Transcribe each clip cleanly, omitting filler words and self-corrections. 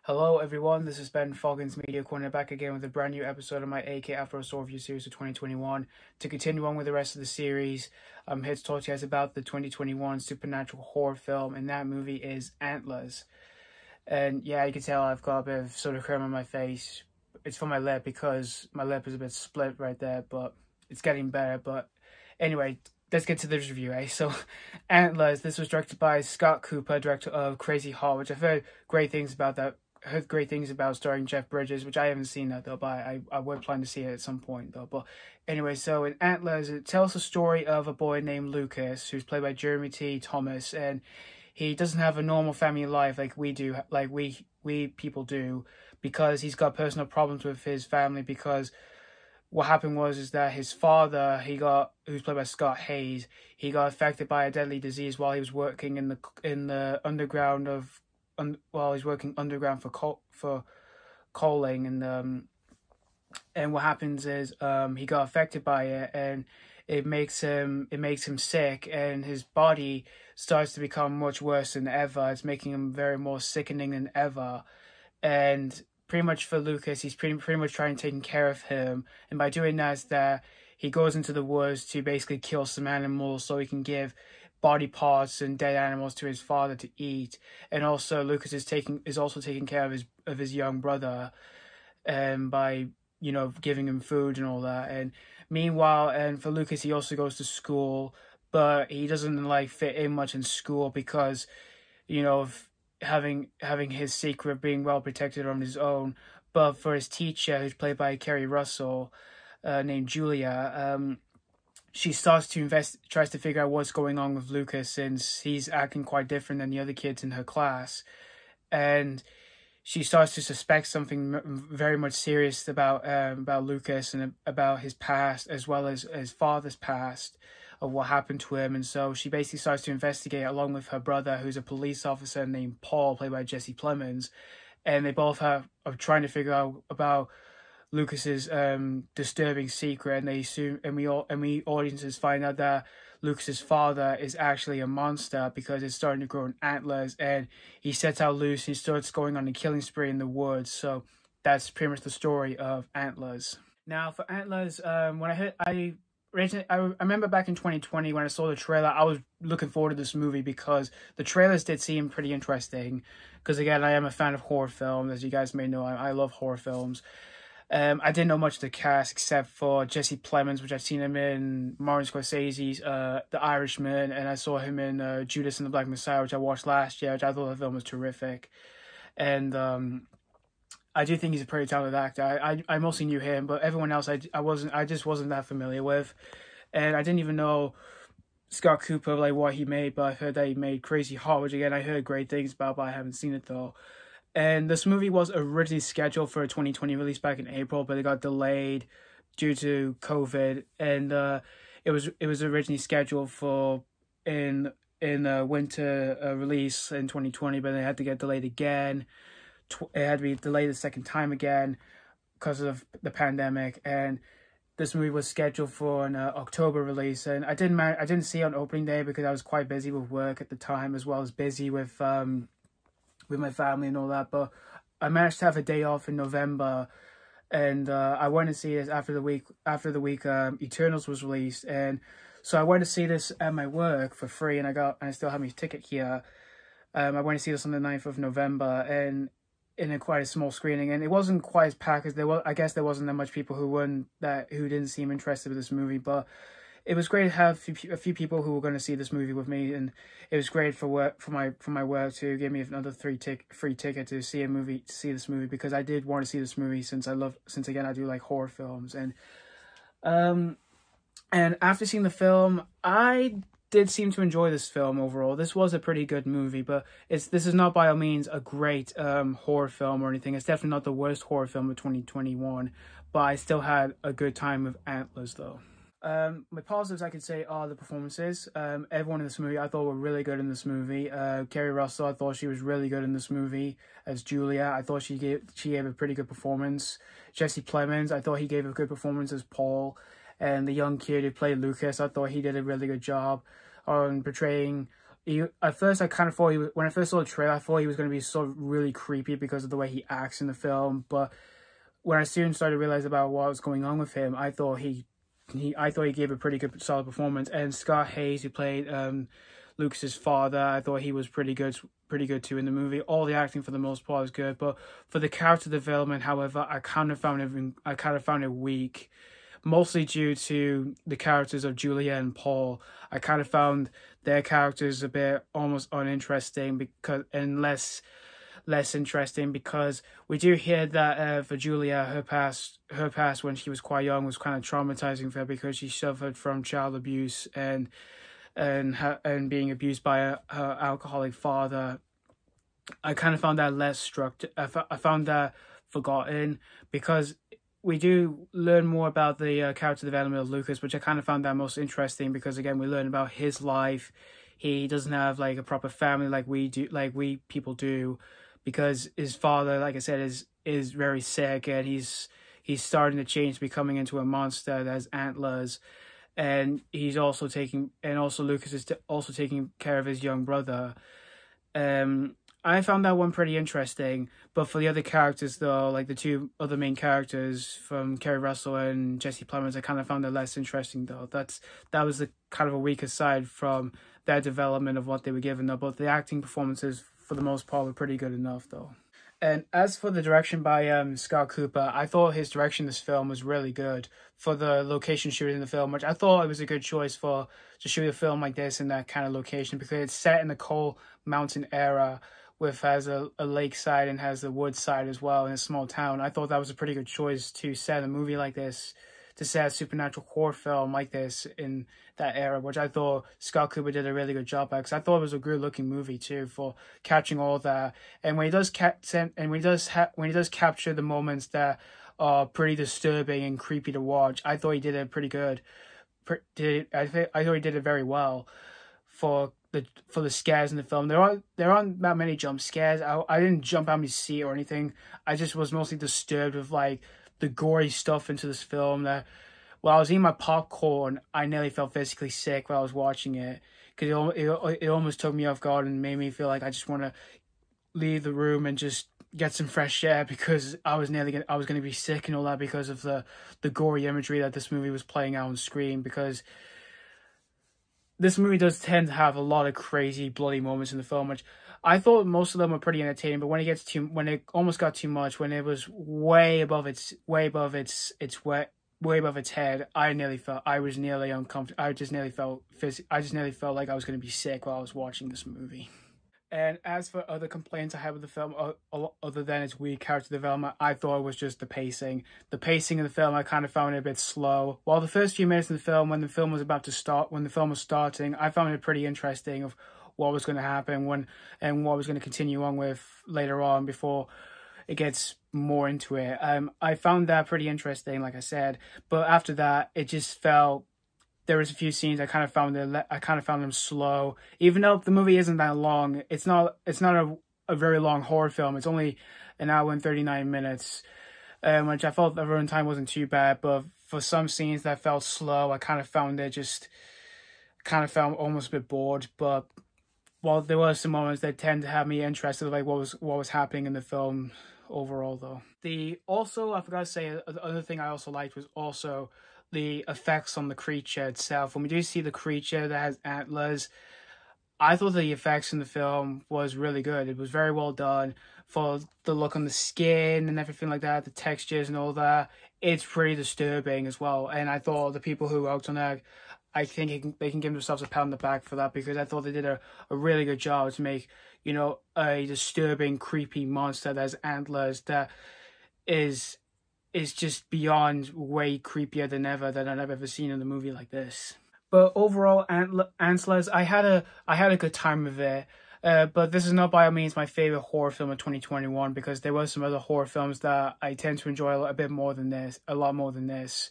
Hello everyone, this is Ben Foggins Media Corner back again with a brand new episode of my AK Afro Store Review series of 2021. To continue on with the rest of the series, I'm here to talk to you guys about the 2021 supernatural horror film, and that movie is Antlers. And yeah, you can tell I've got a bit of sort of cream on my face. It's for my lip because my lip is a bit split right there, but it's getting better. But anyway, let's get to this review, eh? So, Antlers, this was directed by Scott Cooper, director of Crazy Heart, which I've heard great things about that. Heard great things about, starring Jeff Bridges, which I haven't seen that though, but I would plan to see it at some point though. But anyway, so in Antlers, it tells the story of a boy named Lucas, who's played by Jeremy T. Thomas, and he doesn't have a normal family life like we do, like we people do, because he's got personal problems with his family. Because what happened is that his father, who's played by Scott Haze, he got affected by a deadly disease while he was working in the underground of. While he's working underground for coaling, and what happens is he got affected by it, and it makes him sick, and his body starts to become much worse than ever. It's making him very more sickening than ever, and pretty much for Lucas, he's pretty much trying to take care of him, and by doing that, he goes into the woods to basically kill some animals so he can give body parts and dead animals to his father to eat. And also Lucas is also taking care of his young brother, by giving him food and all that. And meanwhile, and for Lucas, he also goes to school, but he doesn't fit in much in school because of having his secret being well protected on his own. But for his teacher, who's played by Keri Russell, named Julia, she tries to figure out what's going on with Lucas, since he's acting quite different than the other kids in her class. And she starts to suspect something very much serious about Lucas and about his past, as well as his father's past, of what happened to him. And so she basically starts to investigate along with her brother, who's a police officer named Paul, played by Plemons. And they both are trying to figure out about Lucas's disturbing secret, and we audiences find out that Lucas's father is actually a monster because it's starting to grow in antlers, and he sets out loose and he starts going on a killing spree in the woods. So that's pretty much the story of Antlers. Now for Antlers, I remember back in 2020 when I saw the trailer, I was looking forward to this movie because the trailers did seem pretty interesting. Because again, I am a fan of horror films, as you guys may know. I love horror films. I didn't know much of the cast except for Jesse Plemons, which I've seen him in Martin Scorsese's The Irishman, and I saw him in Judas and the Black Messiah, which I watched last year, which I thought the film was terrific. And I do think he's a pretty talented actor. I mostly knew him, but everyone else I just wasn't that familiar with. And I didn't even know Scott Cooper, what he made, but I heard that he made Crazy Heart, which again I heard great things about, but I haven't seen it though. And this movie was originally scheduled for a 2020 release back in April, but it got delayed due to COVID. And it was originally scheduled for in winter release in 2020, but it had to get delayed again. It had to be delayed a second time again because of the pandemic. And this movie was scheduled for an October release, and I didn't see it on opening day because I was quite busy with work at the time, as well as busy with my family and all that. But I managed to have a day off in November, and I went to see this after the week Eternals was released. And so I went to see this at my work for free, and I still have my ticket here. I went to see this on the 9th of November, and in quite a small screening, and it wasn't quite as packed as I guess there wasn't that much people who didn't seem interested with this movie. But it was great to have a few people who were going to see this movie with me, and it was great for my work to give me another free ticket to see this movie, because I did want to see this movie since again I do like horror films. And after seeing the film, I did seem to enjoy this film overall. This was a pretty good movie, but this is not by all means a great horror film or anything. It's definitely not the worst horror film of 2021, but I still had a good time with Antlers though. My positives I could say are the performances. Everyone in this movie I thought were really good in this movie. Keri Russell, I thought she was really good in this movie as Julia. I thought she gave a pretty good performance. Jesse Plemons, I thought he gave a good performance as Paul. And the young kid who played Lucas, I thought he did a really good job on portraying At first, I kind of thought when I first saw the trailer, I thought he was going to be so really creepy because of the way he acts in the film. But when I soon started to realize about what was going on with him, I thought he gave a pretty good, solid performance. And Scott Haze, who played Lucas's father, I thought he was pretty good too in the movie. All the acting for the most part was good, but for the character development, however, I kind of found it weak. Mostly due to the characters of Julia and Paul. I kind of found their characters a bit almost uninteresting and less interesting, because we do hear that for Julia, her past when she was quite young was kind of traumatizing for her because she suffered from child abuse and being abused by her alcoholic father. I kind of found that less structured. I found that forgotten, because we do learn more about the character development of Lucas, which I kind of found that most interesting, because again, we learn about his life. He doesn't have like a proper family like we people do, because his father, like I said, is very sick, and he's starting to change, becoming into a monster that has antlers, and Lucas is also taking care of his young brother. I found that one pretty interesting, but for the other characters though, like the two other main characters from Keri Russell and Jesse Plemons, I kind of found it less interesting though. That was the kind of a weaker side from their development of what they were given though, but the acting performances for the most part were pretty good enough though. And as for the direction by Scott Cooper, I thought his direction in this film was really good for the location shooting in the film, which I thought it was a good choice to shoot a film like this in that kind of location, because it's set in the Coal Mountain era, has a lakeside and has the woods side as well in a small town. I thought that was a pretty good choice to set a movie like this, to set a supernatural horror film like this in that era, which I thought Scott Cooper did a really good job at, because I thought it was a good looking movie too for capturing all that. And when he does capture the moments that are pretty disturbing and creepy to watch, I thought he did it pretty good. I thought he did it very well for the scares in the film. There aren't that many jump scares. I didn't jump out of my seat or anything. I just was mostly disturbed with like the gory stuff into this film. That while I was eating my popcorn, I nearly felt physically sick while I was watching it, because it almost took me off guard and made me feel like I just want to leave the room and just get some fresh air, because I was going to be sick and all that, because of the gory imagery that this movie was playing out on screen. Because this movie does tend to have a lot of crazy bloody moments in the film, which I thought most of them were pretty entertaining. But when it almost got too much, when it was way above its head, I was nearly uncomfortable. I just nearly felt like I was going to be sick while I was watching this movie. And as for other complaints I have with the film, other than its weak character development, I thought it was just the pacing. The pacing of the film, I kind of found it a bit slow. While the first few minutes of the film, when the film was starting, I found it pretty interesting of what was going to happen and what was going to continue on with later on before it gets more into it. I found that pretty interesting, like I said. But after that, it just felt. There was a few scenes I kind of found them slow. Even though the movie isn't that long, it's not a very long horror film. It's only an hour and 39 minutes, which I felt the runtime wasn't too bad. But for some scenes that felt slow, I kind of found almost a bit bored. But while there were some moments that tend to have me interested, like what was happening in the film overall, though. I forgot to say, the other thing I also liked was also the effects on the creature itself. When we do see the creature that has antlers, I thought the effects in the film was really good. It was very well done for the look on the skin and everything like that, the textures and all that. It's pretty disturbing as well. And I thought the people who worked on that, I think they can give themselves a pat on the back for that, because I thought they did a really good job to make, a disturbing, creepy monster that has antlers that is just beyond way creepier than ever that I've ever seen in a movie like this. But overall, Antlers, I had a good time with it. But this is not by all means my favorite horror film of 2021, because there were some other horror films that I tend to enjoy a lot more than this.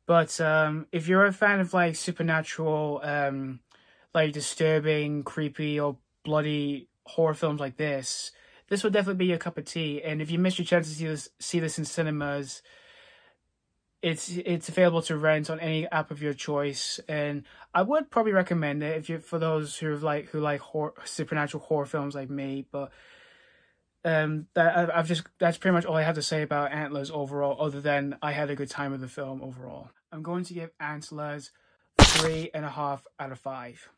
But if you're a fan of like supernatural, like disturbing, creepy, or bloody horror films like this would definitely be your cup of tea. And if you missed your chance to see this in cinemas, it's available to rent on any app of your choice, and I would probably recommend it if you for those who like supernatural horror films like me. But that's pretty much all I have to say about Antlers overall, other than I had a good time with the film overall. I'm going to give Antlers 3.5 out of 5.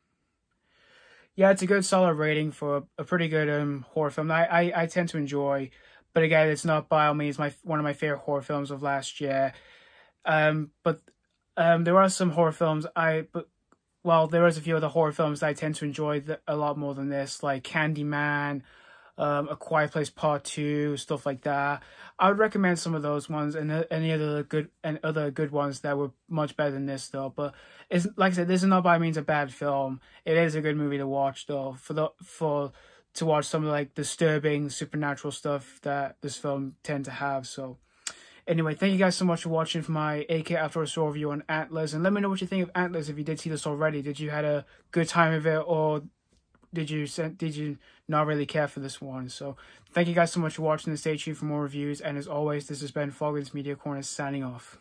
Yeah, it's a good solid rating for a pretty good horror film that I tend to enjoy. But again, it's not by all means one of my favorite horror films of last year. But there are some horror films there was a few other horror films that I tend to enjoy a lot more than this, like Candyman, A Quiet Place Part 2, stuff like that. I would recommend some of those ones and any other good ones that were much better than this though. But it's like I said, this is not by means a bad film. It is a good movie to watch though, to watch some of like disturbing supernatural stuff that this film tend to have. So anyway, thank you guys so much for watching for my AK After Hours review on Antlers, and let me know what you think of Antlers if you did see this already. Did you had a good time with it, or did you not really care for this one? So thank you guys so much for watching, and stay tuned for more reviews. And as always, this has been Foggins Media Corner signing off.